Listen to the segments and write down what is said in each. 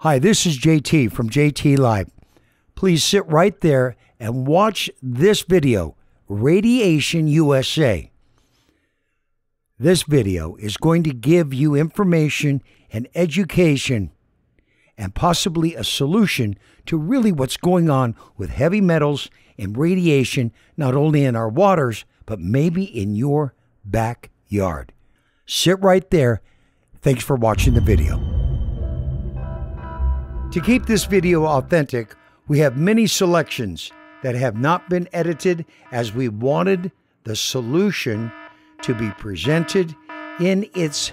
Hi, this is JT from JT Live. Please sit right there and watch this video, Radiation USA. This video is going to give you information and education and possibly a solution to really what's going on with heavy metals and radiation, not only in our waters, but maybe in your backyard. Sit right there. Thanks for watching the video. To keep this video authentic, we have many selections that have not been edited, as we wanted the solution to be presented in its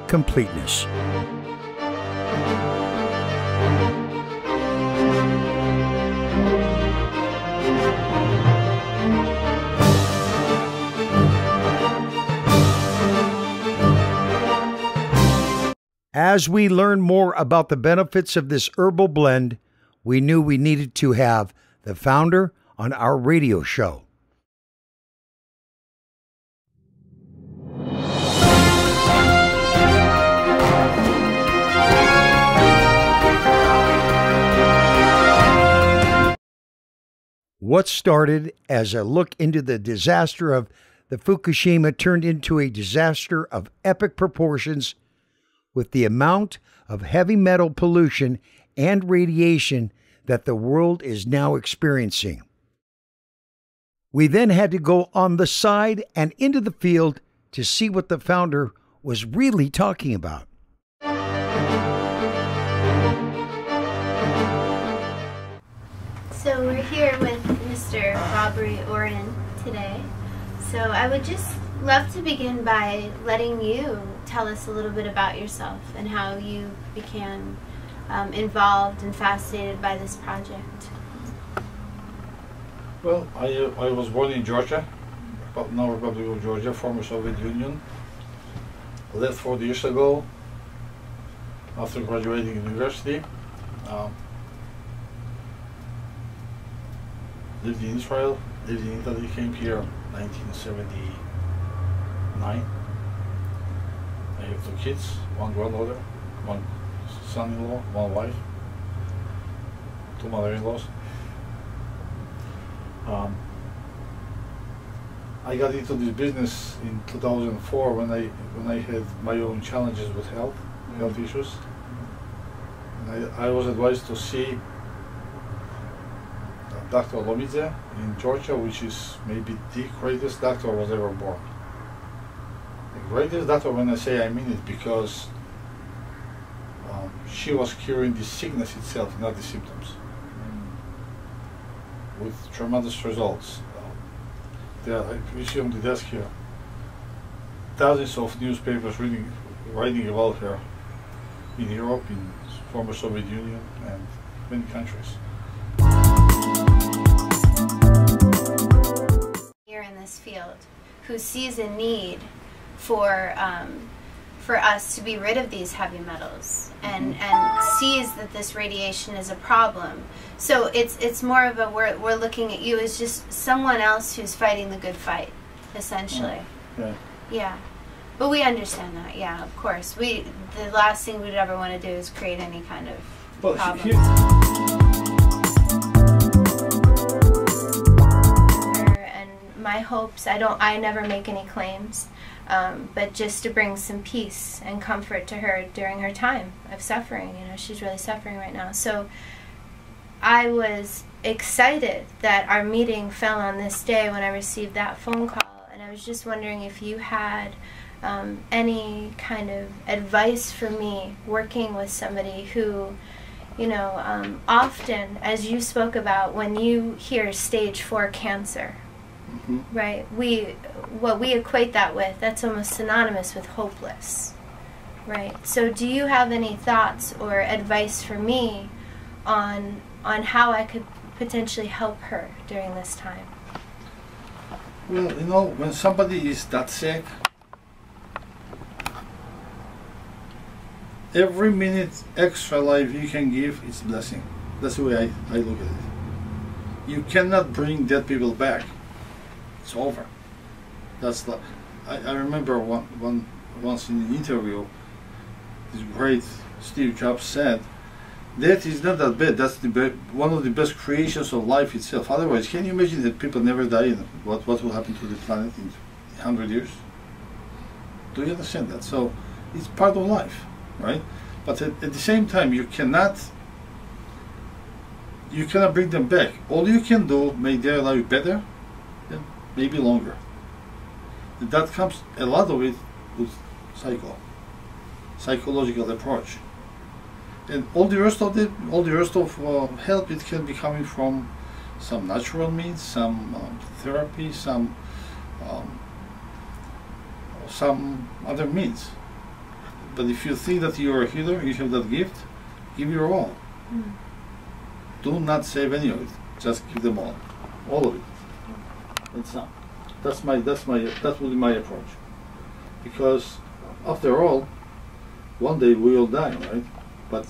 completeness. As we learn more about the benefits of this herbal blend, we knew we needed to have the founder on our radio show. What started as a look into the disaster of the Fukushima turned into a disaster of epic proportions, with the amount of heavy metal pollution and radiation that the world is now experiencing. We then had to go on the side and into the field to see what the founder was really talking about. So we're here with Mr. Bobby Oren today. So I would just love to begin by letting you tell us a little bit about yourself and how you became involved and fascinated by this project. Well, I was born in Georgia, now Republic of Georgia, former Soviet Union. Left 40 years ago after graduating university. Lived in Israel, lived in Italy, came here in 1979. I have 2 kids, 1 granddaughter, 1 son-in-law, 1 wife, 2 mother-in-laws. I got into this business in 2004 when I had my own challenges with health issues. And I was advised to see Dr. Lomidze in Georgia, which is maybe the greatest doctor was ever born. The greatest doctor, when I say I mean it, because she was curing the sickness itself, not the symptoms, with tremendous results. We see on the desk here thousands of newspapers writing about her in Europe, in former Soviet Union, and many countries. Here in this field, who sees a need for us to be rid of these heavy metals, and sees that this radiation is a problem. So it's more of a we're looking at you as just someone else who's fighting the good fight, essentially. Yeah. But we understand that. Yeah, of course. The last thing we'd ever want to do is create any kind of problem. And my hopes, I never make any claims. But just to bring some peace and comfort to her during her time of suffering. You know, she's really suffering right now. So I was excited that our meeting fell on this day when I received that phone call, and I was just wondering if you had any kind of advice for me working with somebody who, you know, often, as you spoke about, when you hear stage 4 cancer, right, what we equate that with, that's almost synonymous with hopeless, right? So do you have any thoughts or advice for me on how I could potentially help her during this time? Well, you know, when somebody is that sick, every minute extra life you can give is a blessing. That's the way I look at it. You cannot bring dead people back. It's over. That's the. I remember once in an interview, this great Steve Jobs said, Death is not that bad. That's one of the best creations of life itself. Otherwise, can you imagine that people never die? And what will happen to the planet in 100 years? Do you understand that? So it's part of life, right? But at the same time, you cannot bring them back. All you can do, make their life better, and maybe longer. And that comes, a lot of it, with psychological approach. And all the rest of help, it can be coming from some natural means, some therapy, some other means. But if you think that you are a healer, you have that gift, give your all. Mm. Do not save any of it. Just give them all of it. That would be my approach. Because after all, one day we will die, right? But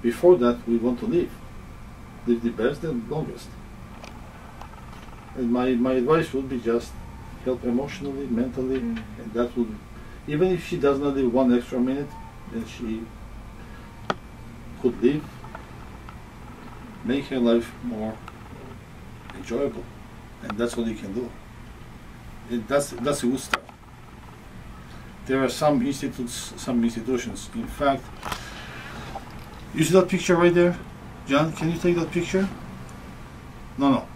before that, we want to live the best and longest. And my advice would be just help emotionally, mentally, and that would, even if she does not live 1 extra minute, then she could live, make her life more enjoyable, and that's what you can do. And that's a good start. There are some institutions. In fact, you see that picture right there? John, can you take that picture? No,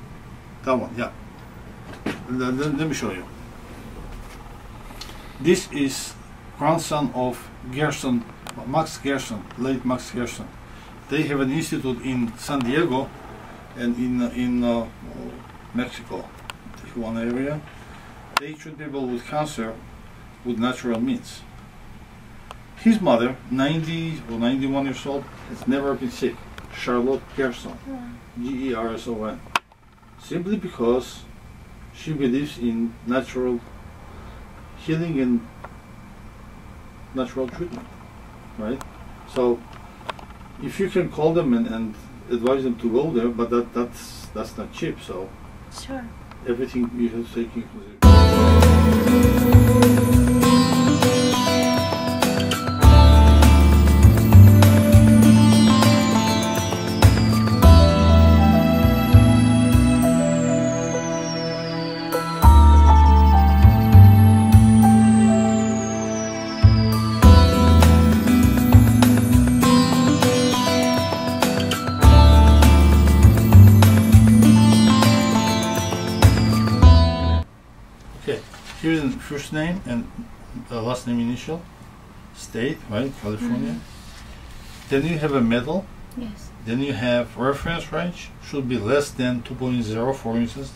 that one, yeah. Let me show you. This is grandson of Gerson, Max Gerson, late Max Gerson. They have an institute in San Diego and in Mexico, Tijuana area. They treat people with cancer with natural means. His mother, 90 or 91 years old, has never been sick. Charlotte Gerson, Gerson, simply because she believes in natural healing and natural treatment, right? So if you can call them and advise them to go there, but that's not cheap, so sure, everything you have to take into consideration. Here's the first name and last name initial, state, right, California. Then you have a medal. Yes. Then you have reference range, should be less than 2.0, for instance,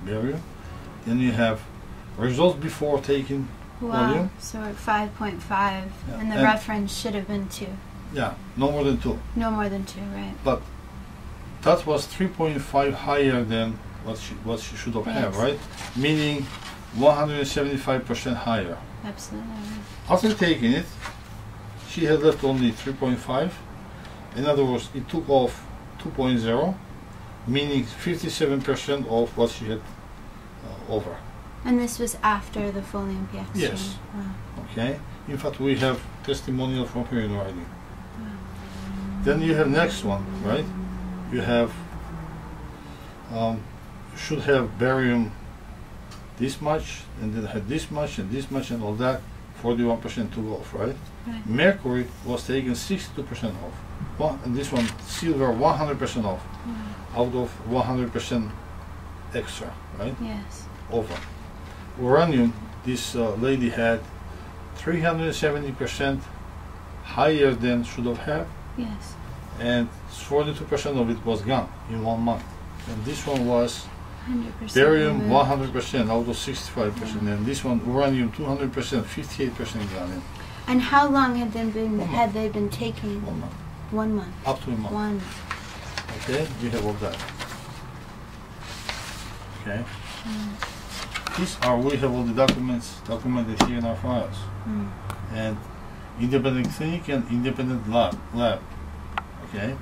barium. Then you have results before taking Folium. So we're 5.5, and the reference should have been 2. Yeah, no more than 2. No more than 2, right. But that was 3.5 higher than what she should have had, right? Meaning 175% higher. Absolutely. After taking it, she had left only 3.5. In other words, it took off 2.0, meaning 57% of what she had over. And this was after the Folium PX? Yes. Wow. Okay. In fact, we have testimonial from her in writing. Then you have next one, right? You have should have barium this much, and then had this much and this much and all that, 41% took off, right? Mercury was taken 62% off. And this one, silver, 100% off, out of 100% extra, right? Yes. Over. Uranium, this lady had 370% higher than should have had. Yes. And 42% of it was gone in 1 month. And this one was 100% barium 100% out of 65%, and this one uranium 200%, 58% gone in. And how long had they been taking? 1 month. 1 month. Up to a month. 1. Okay, we have all that. Okay. We have all the documents documented here in our files. And independent clinic and independent lab. Okay.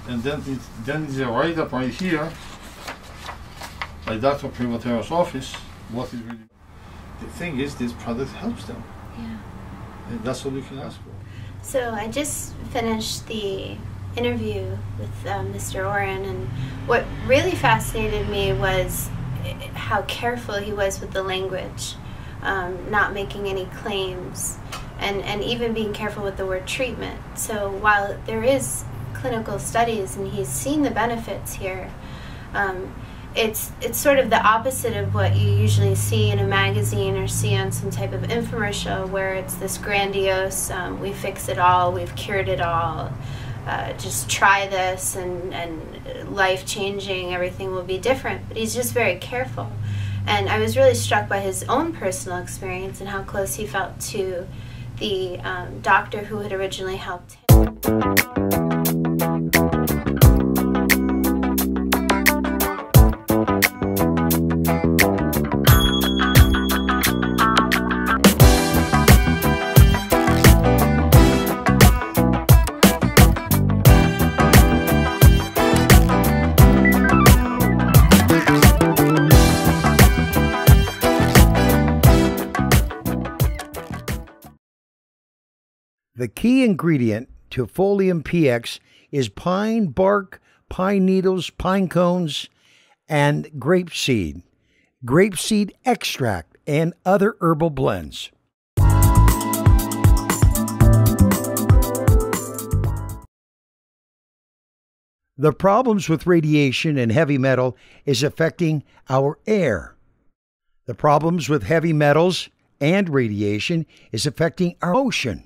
And then is a write up right here by Dr. Privatero's office. What is really the thing is, this product helps them. Yeah. And that's what we can ask for. So I just finished the interview with Mr. Oren, and what really fascinated me was how careful he was with the language, not making any claims, and even being careful with the word treatment. So while there is clinical studies and he's seen the benefits here, it's sort of the opposite of what you usually see in a magazine or see on some type of infomercial, where it's this grandiose, we fix it all, we've cured it all, just try this and life-changing, everything will be different. But he's just very careful. And I was really struck by his own personal experience and how close he felt to the doctor who had originally helped him. The key ingredient to Folium PX is pine bark, pine needles, pine cones, and grapeseed extract, and other herbal blends. The problems with radiation and heavy metal is affecting our air. The problems with heavy metals and radiation is affecting our ocean.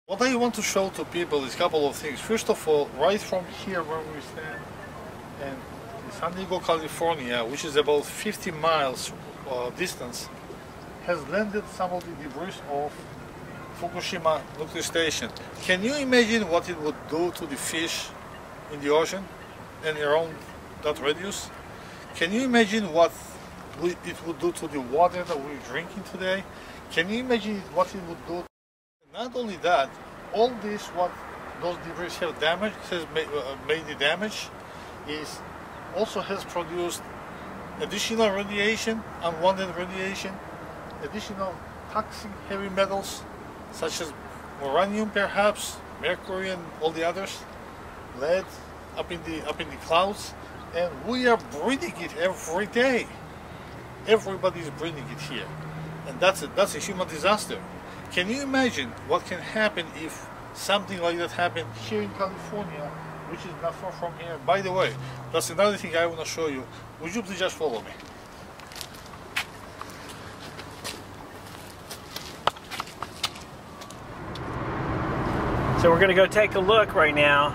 What I want to show to people is a couple of things. First of all, right from here where we stand, and in San Diego, California, which is about 50 miles distance, has landed some of the debris of Fukushima nuclear station. Can you imagine what it would do to the fish in the ocean and around that radius? Can you imagine what it would do to the water that we're drinking today? Can you imagine what it would do? Not only that, all this, what those debris have damaged, has made the damage, is also has produced additional radiation, unwanted radiation, additional toxic heavy metals, such as uranium perhaps, mercury and all the others, lead up in the clouds, and we are breathing it every day. Everybody's breathing it here, and that's a human disaster. Can you imagine what can happen if something like that happened here in California, which is not far from here? By the way, that's another thing I want to show you. Would you please just follow me? So we're going to go take a look right now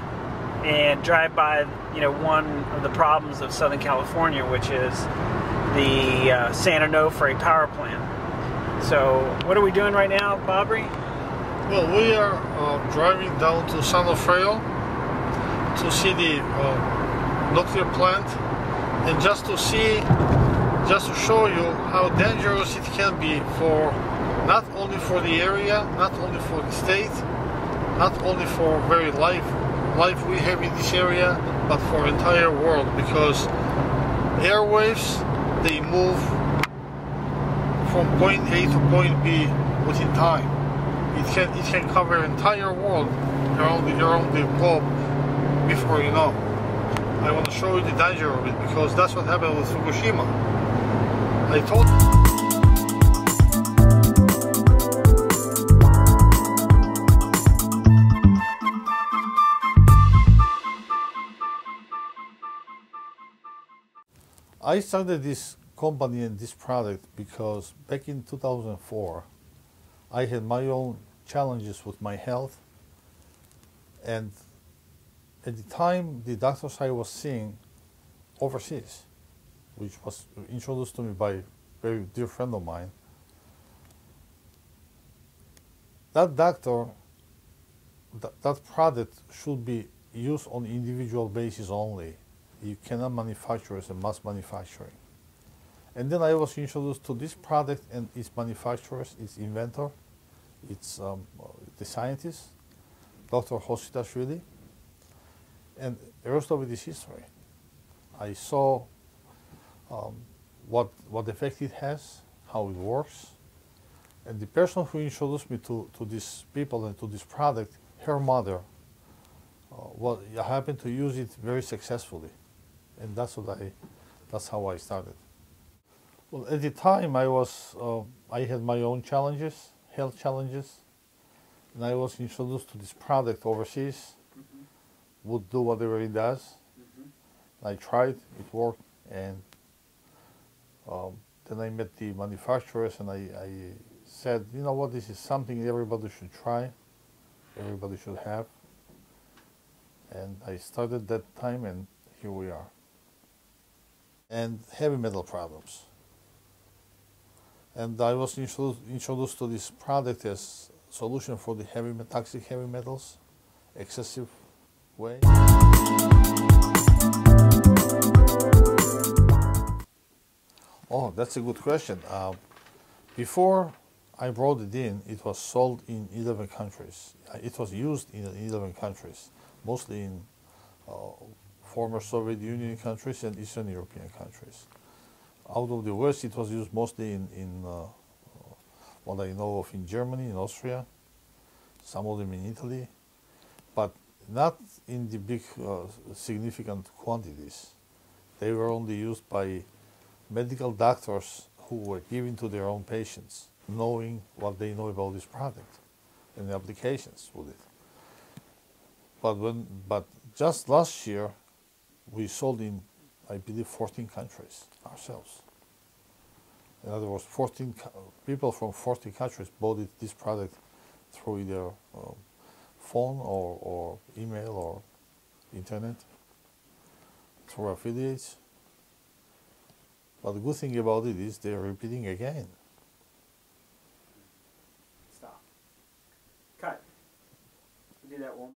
and drive by, one of the problems of Southern California, which is the San Onofre power plant. So what are we doing right now, Bobry? Well, we are driving down to San Onofre to see the nuclear plant, and just to show you how dangerous it can be for not only for the area, not only for the state, not only for very life we have in this area, but for entire world, because airwaves, they move from point A to point B within time. It can cover entire world around the globe before you know. I want to show you the danger of it, because that's what happened with Fukushima. I told you. I started this company and this product because back in 2004 I had my own challenges with my health, and at the time the doctors I was seeing overseas, which was introduced to me by a very dear friend of mine, that doctor, that product should be used on individual basis only. You cannot manufacture as a mass manufacturing. And then I was introduced to this product and its manufacturers, its inventor, its the scientist, Dr. Hoshitashvili, and the rest of it is history. I saw what effect it has, how it works, and the person who introduced me to these people and to this product, her mother, I happened to use it very successfully, and that's how I started. Well, at the time I had my own challenges, health challenges, and I was introduced to this product overseas. Would do whatever it does. I tried, it worked, and then I met the manufacturers, and I said, you know what, this is something everybody should try, everybody should have. And I started that time, and here we are. And heavy metal problems. And I was introduced to this product as solution for the toxic heavy metals, excessive way. Oh, that's a good question. Before I brought it in, it was sold in 11 countries. It was used in 11 countries, mostly in former Soviet Union countries and Eastern European countries. Out of the West, it was used mostly in what I know of in Germany, in Austria, some of them in Italy, but not in the big significant quantities. They were only used by medical doctors who were giving to their own patients, knowing what they know about this product and the applications with it. But just last year, we sold in, I believe, 14 countries ourselves. In other words, 14 people from 40 countries bought this product through either phone or email or internet, through affiliates. But the good thing about it is they're repeating again. Stop. Cut. Do that one.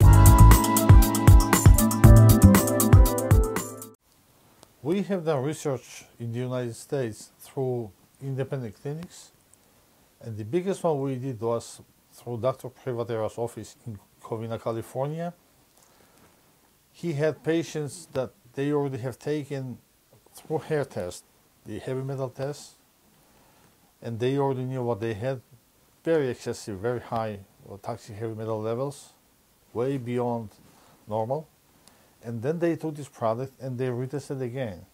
We have done research in the United States through independent clinics, and the biggest one we did was through Dr. Privatera's office in Covina, California. He had patients that they already have taken through hair test, the heavy metal test, and they already knew what they had, very excessive, very high toxic heavy metal levels, way beyond normal. And then they took this product and they retested again.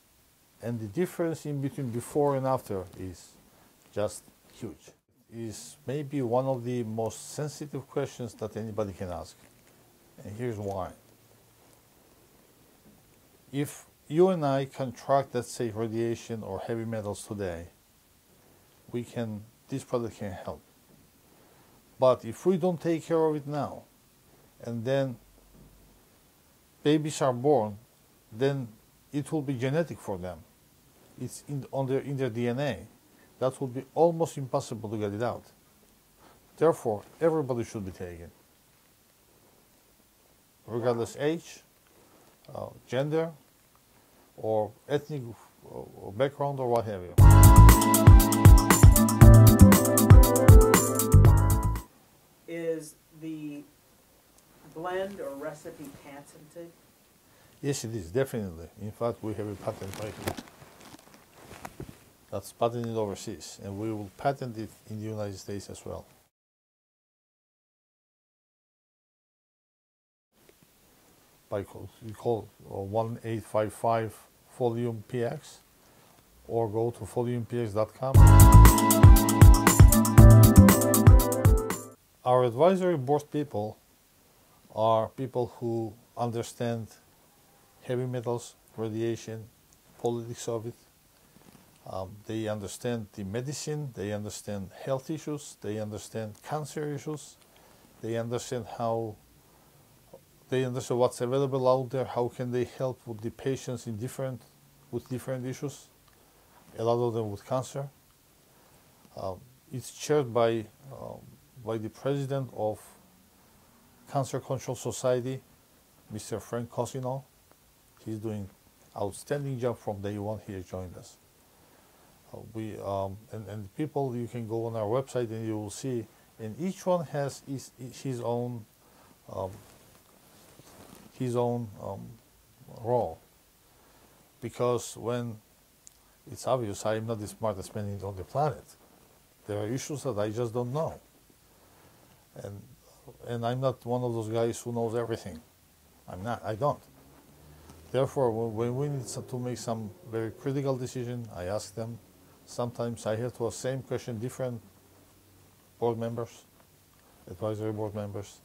And the difference in between before and after is just huge. Is maybe one of the most sensitive questions that anybody can ask. And here's why. If you and I contract, let's say, radiation or heavy metals today, this product can help. But if we don't take care of it now, and then babies are born, then it will be genetic for them. It's in their DNA. That will be almost impossible to get it out. Therefore, everybody should be taken, regardless age, gender, or ethnic or background, or what have you. Is the blend or recipe patented? Yes, it is, definitely. In fact, we have a patent right here. That's patented overseas, and we will patent it in the United States as well. You call 1855 Folium PX, or go to foliumpx.com. Our advisory board people are people who understand heavy metals, radiation, politics of it. They understand the medicine, they understand health issues, they understand cancer issues, they understand what's available out there, how can they help with the patients with different issues, a lot of them with cancer. It's chaired by the president of Cancer Control Society, Mr. Frank Cosino. He's doing outstanding job from day one. He has joined us. And people, you can go on our website and you will see, and each one has his own role. Because when it's obvious I'm not the smartest man on the planet, there are issues that I just don't know, and I'm not one of those guys who knows everything. I'm not. I don't. Therefore, when we need to make some very critical decision, I ask them. Sometimes I have to ask the same question different board members, advisory board members.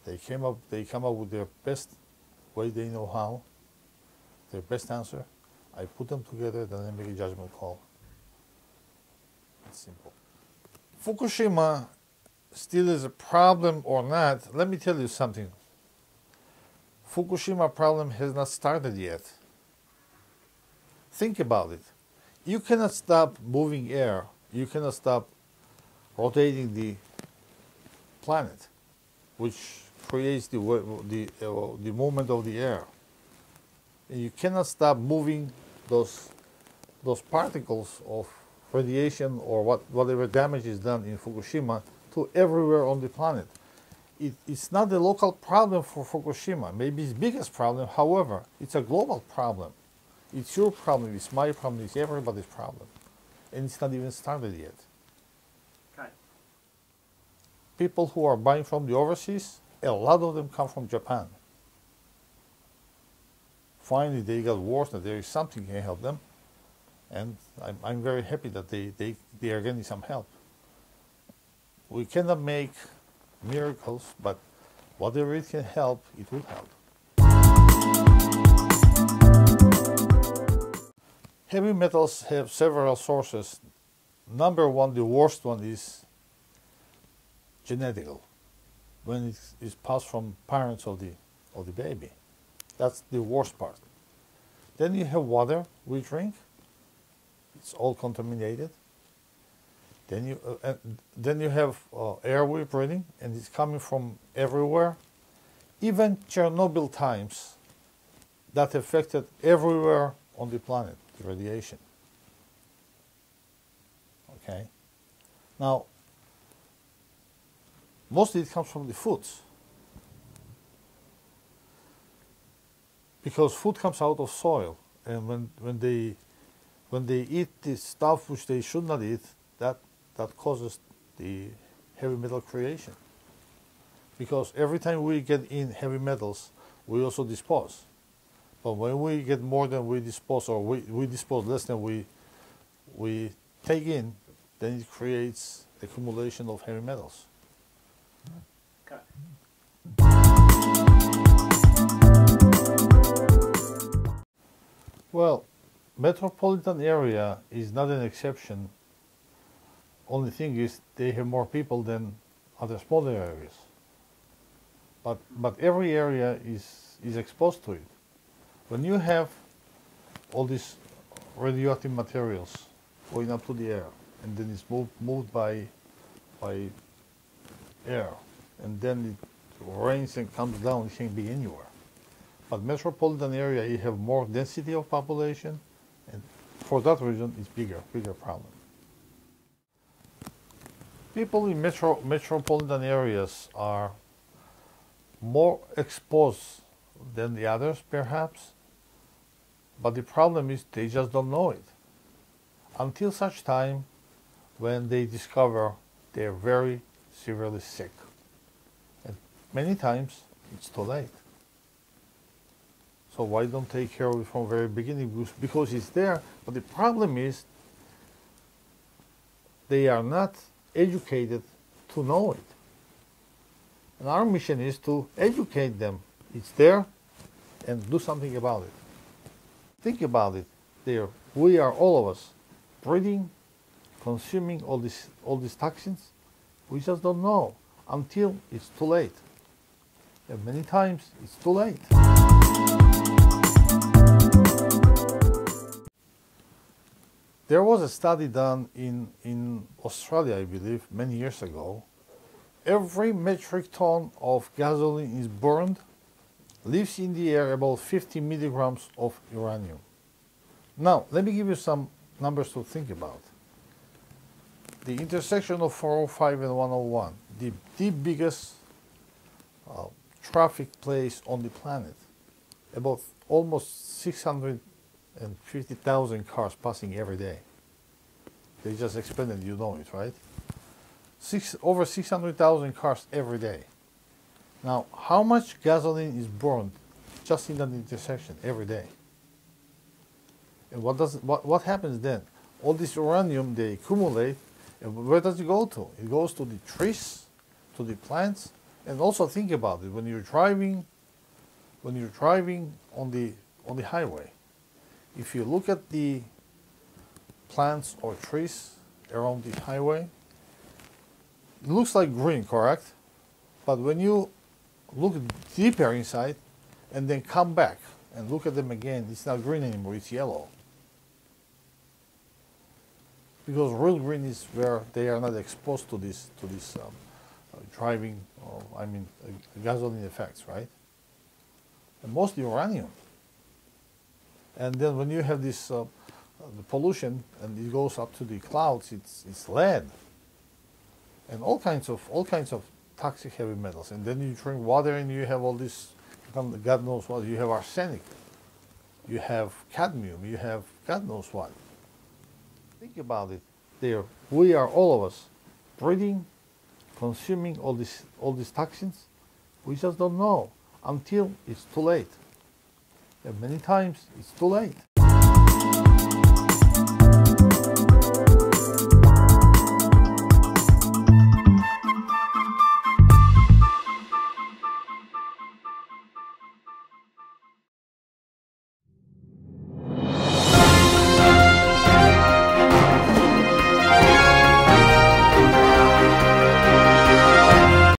They come up with their best way they know how, their best answer. I put them together, then I make a judgment call. It's simple. Fukushima still is a problem or not, let me tell you something. Fukushima problem has not started yet. Think about it. You cannot stop moving air. You cannot stop rotating the planet, which creates the movement of the air. And you cannot stop moving those particles of radiation or whatever damage is done in Fukushima to everywhere on the planet. It's not a local problem for Fukushima. Maybe it's the biggest problem. However, it's a global problem. It's your problem, it's my problem, it's everybody's problem. And it's not even started yet. Okay. People who are buying from the overseas, a lot of them come from Japan. Finally, they got worse, that there is something can help them. And I'm very happy that they are getting some help. We cannot make miracles, but whatever it can help, it will help. Heavy metals have several sources. Number one, the worst one is genetical, when it is passed from parents of the baby. That's the worst part. Then you have water we drink. It's all contaminated. Then you have air we're breathing, and it's coming from everywhere. Even Chernobyl times, that affected everywhere on the planet, the radiation. Okay. Now, mostly it comes from the foods, because food comes out of soil, and when they eat the stuff which they should not eat, that causes the heavy metal creation. Because every time we get in heavy metals, we also dispose. But when we get more than we dispose, or we dispose less than we take in, then it creates accumulation of heavy metals. Okay. Well, metropolitan area is not an exception. Only thing is they have more people than other smaller areas. But every area is exposed to it. When you have all these radioactive materials going up to the air, and then it's moved by air, and then it rains and comes down, it can be anywhere. But metropolitan area, you have more density of population, and for that reason, it's bigger problem. People in metropolitan areas are more exposed than the others, perhaps, but the problem is they just don't know it. Until such time when they discover they're very severely sick. And many times, it's too late. So why don't take care of it from the very beginning? Because it's there, but the problem is they are not educated to know it. And our mission is to educate them. It's there, and do something about it. Think about it. There, we are, all of us, breathing, consuming all these toxins. We just don't know until it's too late. And many times it's too late. There was a study done in Australia, I believe, many years ago. Every metric ton of gasoline is burned, leaves in the air about 50 milligrams of uranium. Now, let me give you some numbers to think about. The intersection of 405 and 101, the biggest traffic place on the planet, about almost 650,000 cars passing every day. They just expanded, you know it, right? Over 600,000 cars every day. Now, how much gasoline is burned just in that intersection every day? And what happens then? All this uranium, they accumulate, and where does it go to? It goes to the trees, to the plants, and also think about it when you're driving on the highway. If you look at the plants or trees around the highway, it looks like green, correct? But when you look deeper inside and then come back and look at them again, it's not green anymore, it's yellow. Because real green is where they are not exposed to this driving, gasoline effects, right? And mostly uranium. And then when you have this the pollution and it goes up to the clouds, it's lead and all kinds of toxic heavy metals. And then you drink water and you have all this, God knows what. You have arsenic, you have cadmium, you have God knows what. Think about it. There, we are all of us breathing, consuming all these toxins. We just don't know until it's too late. And many times it's too late.